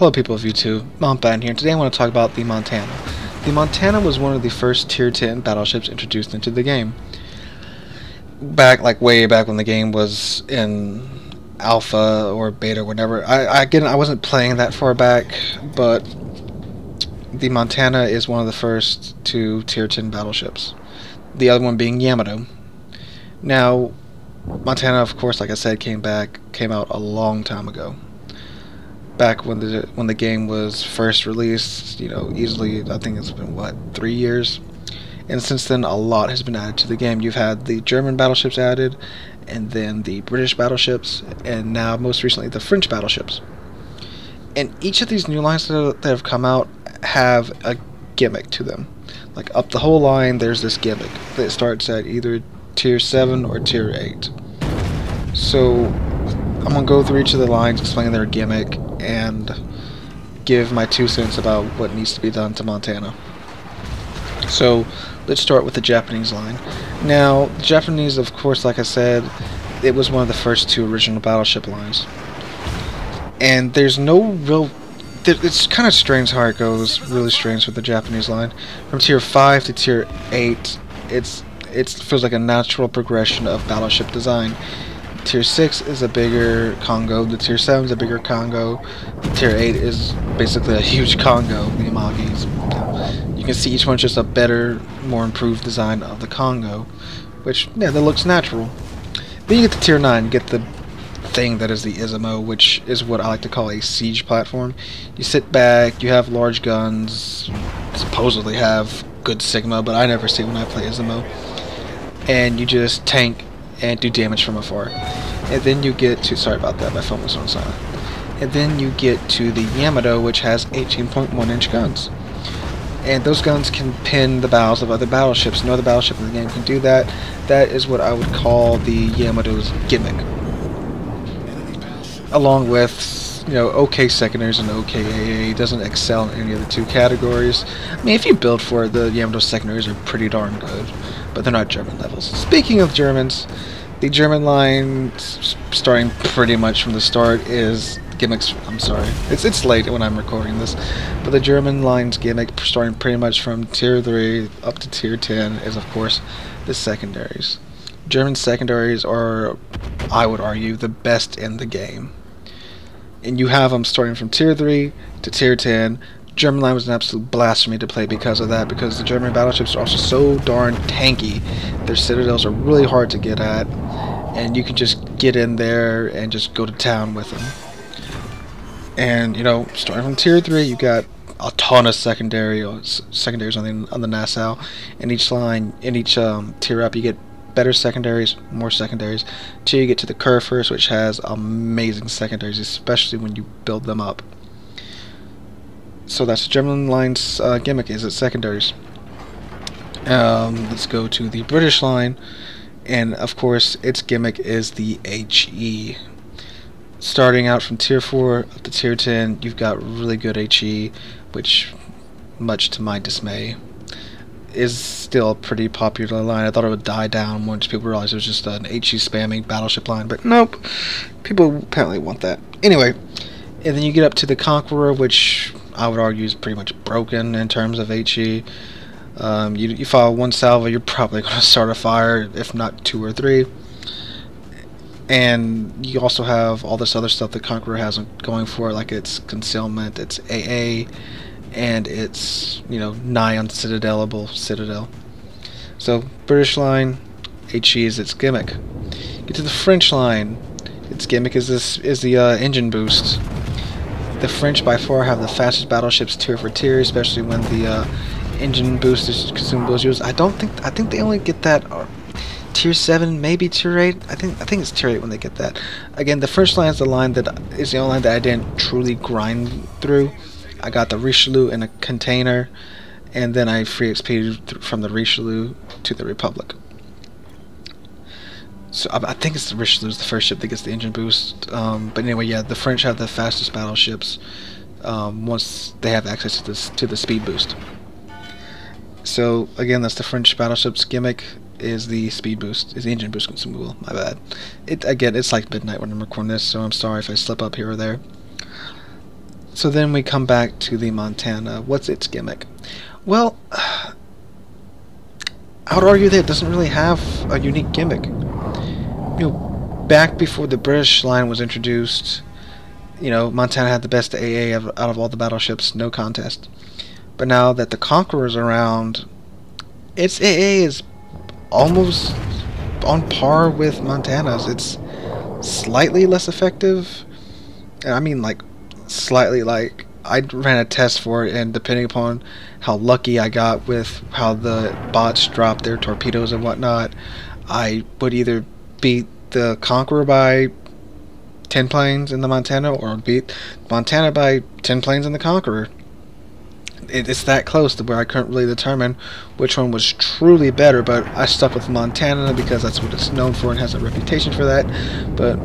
Hello people of YouTube, Mountbatten here. Today I want to talk about the Montana. The Montana was one of the first Tier 10 battleships introduced into the game. Way back when the game was in alpha or beta or whatever. I wasn't playing that far back, but the Montana is one of the first two Tier 10 battleships. The other one being Yamato. Now, Montana, of course, like I said, came out a long time ago. Back when the game was first released, easily, I think it's been, 3 years? And since then, a lot has been added to the game. You've had the German battleships added, and then the British battleships, and now, most recently, the French battleships. And each of these new lines that have come out have a gimmick to them. Like, up the whole line, there's this gimmick that starts at either Tier 7 or Tier 8. So, I'm going to go through each of the lines, explain their gimmick, and give my 2 cents about what needs to be done to Montana. So, let's start with the Japanese line. Now, the Japanese, of course, like I said, it was one of the first 2 original battleship lines. And there's no real... It's kind of strange how it goes, really strange with the Japanese line. From Tier 5 to Tier 8, it feels like a natural progression of battleship design. Tier 6 is a bigger Congo, the Tier 7 is a bigger Congo, Tier 8 is basically a huge Congo, the Imagis. You can see each one's just a better, more improved design of the Congo, which, yeah, that looks natural. Then you get to Tier 9, you get the thing that is the Izumo, which is what I like to call a siege platform. You sit back, you have large guns, supposedly have good Sigma, but I never see it when I play Izumo, and you just tank and do damage from afar. And then you get to, sorry about that, my phone was on silent. And then you get to the Yamato, which has 18.1-inch guns. And those guns can pin the bows of other battleships. No other battleship in the game can do that. That is what I would call the Yamato's gimmick. Along with, okay secondaries and okay AA. It doesn't excel in any of the 2 categories. I mean, if you build for it, the Yamato secondaries are pretty darn good, but they're not German levels. Speaking of Germans, the German line, starting pretty much from the start, is gimmicks. I'm sorry, it's late when I'm recording this, but the German line's gimmick, starting pretty much from Tier 3 up to Tier 10, is of course the secondaries. German secondaries are, I would argue, the best in the game. And you have them starting from Tier 3 to Tier 10. German line was an absolute blasphemy to play because of that, because the German battleships are also so darn tanky. Their citadels are really hard to get at, and you can just get in there and just go to town with them. And, starting from Tier 3, you got a ton of secondaries on the Nassau. In each line, in each tier up, you get better secondaries, more secondaries, till you get to the Kurfürst, which has amazing secondaries, especially when you build them up. So that's the German line's gimmick, is its secondaries. Let's go to the British line, and of course its gimmick is the HE. Starting out from Tier 4 up to Tier 10, you've got really good HE, which, much to my dismay, is still a pretty popular line. I thought it would die down once people realized it was just an HE spamming battleship line, but nope, people apparently want that. Anyway, and then you get up to the Conqueror, which I would argue is pretty much broken in terms of HE. You fire 1 salvo, you're probably going to start a fire, if not 2 or 3. And you also have all this other stuff the Conqueror has going for it, like its concealment, its AA, and its, nigh uncitadelable citadel. So, British line, HE is its gimmick. Get to the French line. Its gimmick is the engine boost. The French by far have the fastest battleships tier for tier, especially when the engine boost is consumables used. I think they only get that Tier 7, maybe Tier 8. I think it's Tier 8 when they get that. Again, the French line is the line that is the only line that I didn't truly grind through. I got the Richelieu in a container, and then I free XP from the Richelieu to the Republic. So I think it's the Richelieu is the first ship that gets the engine boost. But anyway, yeah, the French have the fastest battleships once they have access to the speed boost. So again, that's the French battleship's gimmick. Is the speed boost, is the engine boost consumable. My bad. Again, it's like midnight when I'm recording this, so I'm sorry if I slip up here or there. So then we come back to the Montana. What's its gimmick? Well, I would argue that it doesn't really have a unique gimmick. Back before the British line was introduced, Montana had the best AA out of all the battleships, no contest. But now that the Conqueror's around, its AA is almost on par with Montana's. It's slightly less effective, and I mean like slightly. Like, I ran a test for it, and depending upon how lucky I got with how the bots dropped their torpedoes and whatnot, I would either beat the Conqueror by 10 planes in the Montana, or beat Montana by 10 planes in the Conqueror. It's that close to where I couldn't really determine which one was truly better, but I stuck with Montana because that's what it's known for and has a reputation for that. But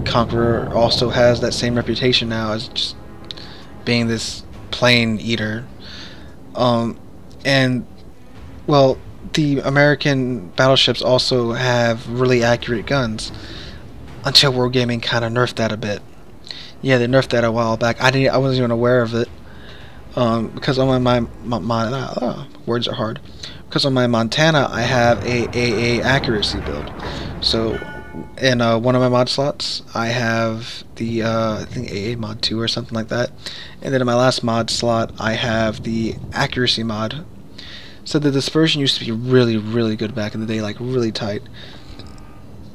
Conqueror also has that same reputation now as just being this plane eater. And, well, the American battleships also have really accurate guns, until Wargaming kind of nerfed that a bit. Yeah, they nerfed that a while back. I wasn't even aware of it, because on my words are hard. Because on my Montana, I have a AA accuracy build. So in one of my mod slots, I have the I think AA mod 2 or something like that, and then in my last mod slot, I have the accuracy mod. So the dispersion used to be really, really good back in the day, like really tight.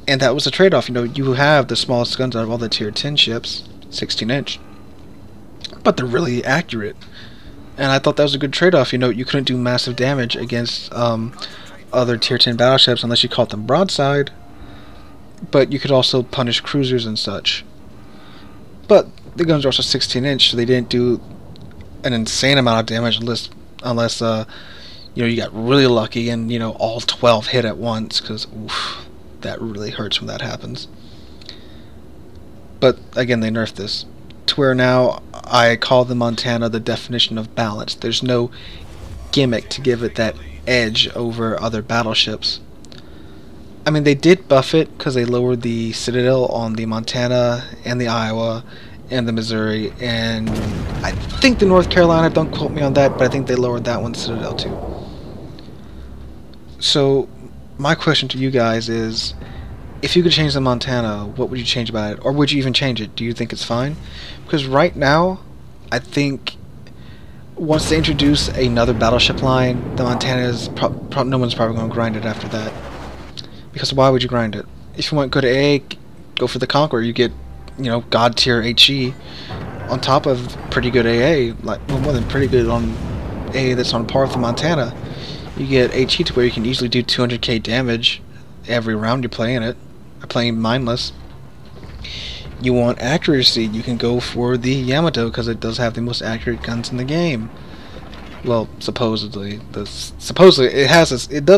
And that was a trade-off. You have the smallest guns out of all the tier 10 ships, 16-inch, but they're really accurate. And I thought that was a good trade-off. You couldn't do massive damage against other tier 10 battleships unless you caught them broadside, but you could also punish cruisers and such. But the guns are also 16-inch, so they didn't do an insane amount of damage unless you got really lucky and all 12 hit at once, because that really hurts when that happens. But again, they nerfed this to where now I call the Montana the definition of balance. There's no gimmick to give it that edge over other battleships. I mean, they did buff it because they lowered the Citadel on the Montana and the Iowa and the Missouri, and I think the North Carolina, don't quote me on that, but I think they lowered that one, Citadel too. So my question to you guys is, if you could change the Montana, what would you change about it? Or would you even change it? Do you think it's fine? Because right now, I think once they introduce another battleship line, the Montana is no one's probably going to grind it after that. Because why would you grind it? If you want good AA, go for the Conqueror. You get, God tier HE on top of pretty good AA, more than pretty good on AA that's on par with the Montana. You get HE to where you can easily do 200k damage every round you're playing it, playing mindless. You want accuracy, you can go for the Yamato because it does have the most accurate guns in the game. Well, supposedly, it does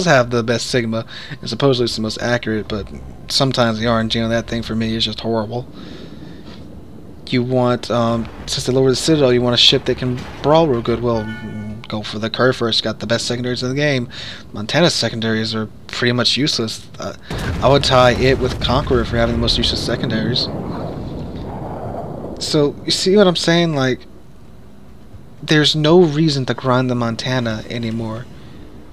have the best Sigma, and supposedly it's the most accurate. But sometimes the RNG on that thing for me is just horrible. You want, since they lowered the Citadel, you want a ship that can brawl real good. Well, go for the Curve first. Got the best secondaries in the game. Montana's secondaries are pretty much useless. I would tie it with Conqueror for having the most useless secondaries. So you see what I'm saying? Like, there's no reason to grind the Montana anymore,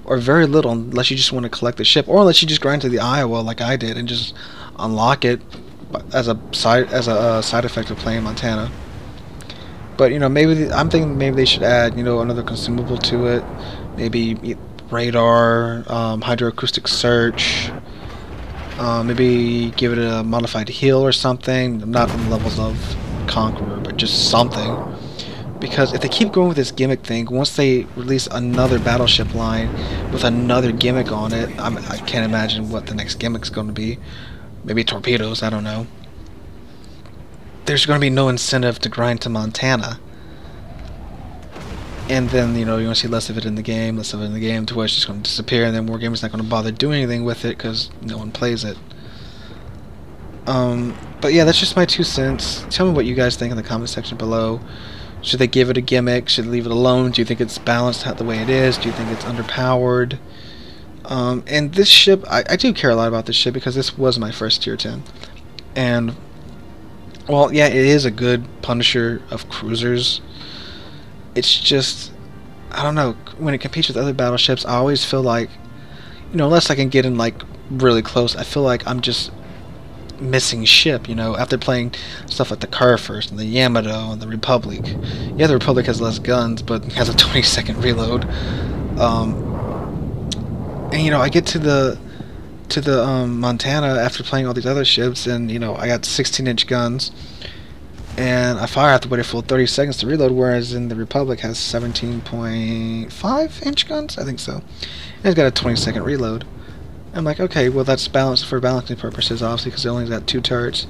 or very little, unless you just want to collect the ship, or unless you just grind to the Iowa like I did and just unlock it as a side effect of playing Montana. But I'm thinking maybe they should add another consumable to it, maybe radar, hydroacoustic search, maybe give it a modified heal or something, not on the levels of Conqueror, but just something. Because if they keep going with this gimmick thing, once they release another battleship line with another gimmick on it, I can't imagine what the next gimmick's going to be. Maybe torpedoes, I don't know. There's going to be no incentive to grind to Montana. And then, you're going to see less of it in the game, to where it's just going to disappear, and then Wargaming's not going to bother doing anything with it because no one plays it. But yeah, that's just my 2 cents. Tell me what you guys think in the comment section below. Should they give it a gimmick? Should they leave it alone? Do you think it's balanced the way it is? Do you think it's underpowered? And this ship, I do care a lot about this ship because this was my first tier 10. And Well, yeah, it is a good punisher of cruisers. It's just, I don't know, when it competes with other battleships, I always feel like, unless I can get in like really close, I feel like I'm just missing ship, after playing stuff like the First and the Yamato and the Republic. Yeah, the Republic has less guns, but has a 20-second reload. And I get to the Montana after playing all these other ships, and I got 16-inch guns, and I fire after wait a full 30 seconds to reload, whereas in the Republic has 17.5-inch guns, I think so. And it's got a 20-second reload. I'm like, okay, well that's balanced for balancing purposes, obviously, because it only got 2 turrets.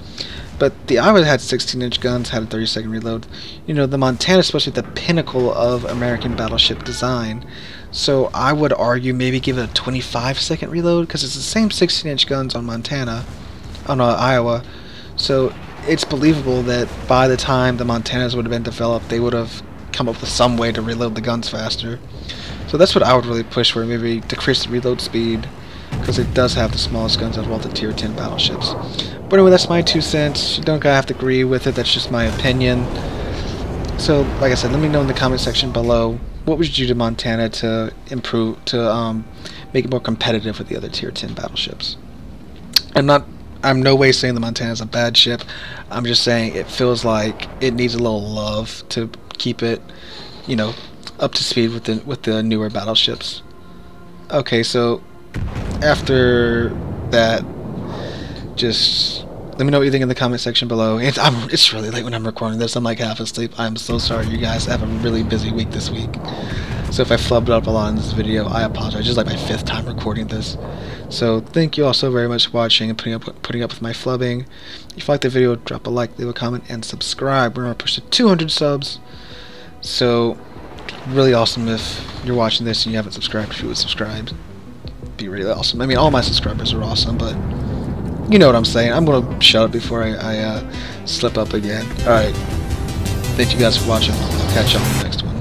But the Iowa had 16-inch guns, had a 30-second reload. The Montana is supposed to be the pinnacle of American battleship design. So I would argue maybe give it a 25-second reload, because it's the same 16-inch guns on Iowa. So it's believable that by the time the Montanas would have been developed, they would have come up with some way to reload the guns faster. So that's what I would really push for, maybe decrease the reload speed, because it does have the smallest guns out of all the tier 10 battleships. But anyway, that's my 2 cents. You don't gotta have to agree with it, that's just my opinion. So, like I said, let me know in the comment section below, what would you do to Montana to improve, to make it more competitive with the other tier 10 battleships? I'm no way saying the Montana is a bad ship. I'm just saying it feels like it needs a little love to keep it, up to speed with the newer battleships. Okay, so after that, just let me know what you think in the comment section below. It's really late when I'm recording this. I'm like half asleep. I'm so sorry, you guys. I have a really busy week this week. So if I flubbed up a lot in this video, I apologize. Just like my 5th time recording this. So thank you all so very much for watching and putting up with my flubbing. If you like the video, drop a like, leave a comment, and subscribe. We're on a push to 200 subs. So really awesome if you're watching this and you haven't subscribed. If you would subscribe, it'd be really awesome. I mean, all my subscribers are awesome, but you know what I'm saying. I'm gonna shut up before I slip up again. Alright. Thank you guys for watching. I'll catch you on the next one.